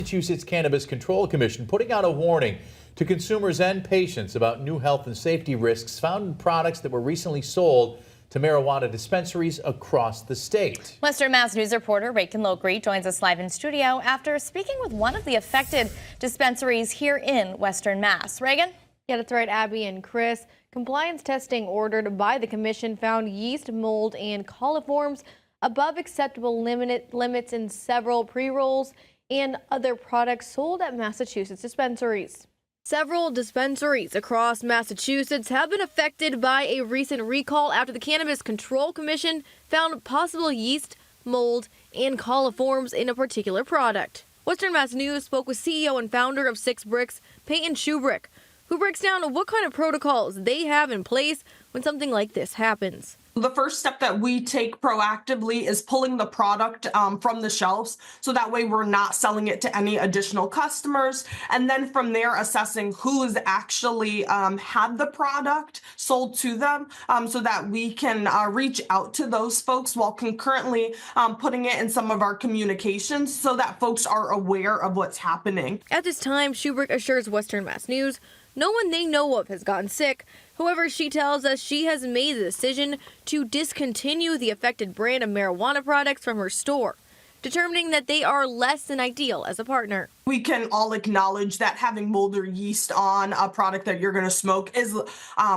Massachusetts Cannabis Control Commission putting out a warning to consumers and patients about new health and safety risks found in products that were recently sold to marijuana dispensaries across the state. Western Mass News reporter Reagan Lockery joins us live in studio after speaking with one of the affected dispensaries here in Western Mass. Reagan? Yeah, that's right, Abby and Chris. Compliance testing ordered by the commission found yeast, mold, and coliforms above acceptable limits in several pre-rolls and other products sold at Massachusetts dispensaries. Several dispensaries across Massachusetts have been affected by a recent recall after the Cannabis Control Commission found possible yeast, mold, and coliforms in a particular product. Western Mass News spoke with CEO and founder of Six Bricks, Peyton Shubrick, who breaks down what kind of protocols they have in place when something like this happens. The first step that we take proactively is pulling the product from the shelves, so that way we're not selling it to any additional customers. And then from there, assessing who has actually had the product sold to them, so that we can reach out to those folks while concurrently putting it in some of our communications so that folks are aware of what's happening. At this time, Shubrick assures Western Mass News no one they know of has gotten sick. However, she tells us she has made the decision to discontinue the affected brand of marijuana products from her store, determining that they are less than ideal as a partner. We can all acknowledge that having mold or yeast on a product that you're going to smoke is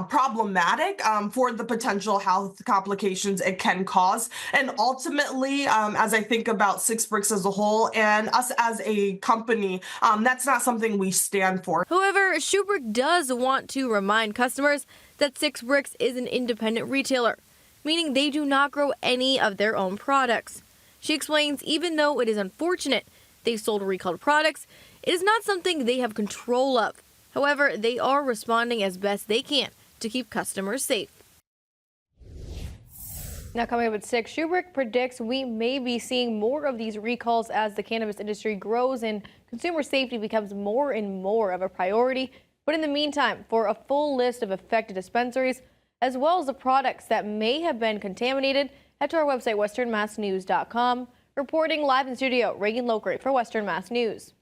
problematic for the potential health complications it can cause. And ultimately, as I think about Six Bricks as a whole and us as a company, that's not something we stand for. However, Shubrick does want to remind customers that Six Bricks is an independent retailer, meaning they do not grow any of their own products. She explains even though it is unfortunate they sold recalled products, it is not something they have control of. However, they are responding as best they can to keep customers safe. Now coming up at 6, Shubrick predicts we may be seeing more of these recalls as the cannabis industry grows and consumer safety becomes more and more of a priority. But in the meantime, for a full list of affected dispensaries, as well as the products that may have been contaminated, head to our website, westernmassnews.com. Reporting live in studio, Reagan Lockery for Western Mass News.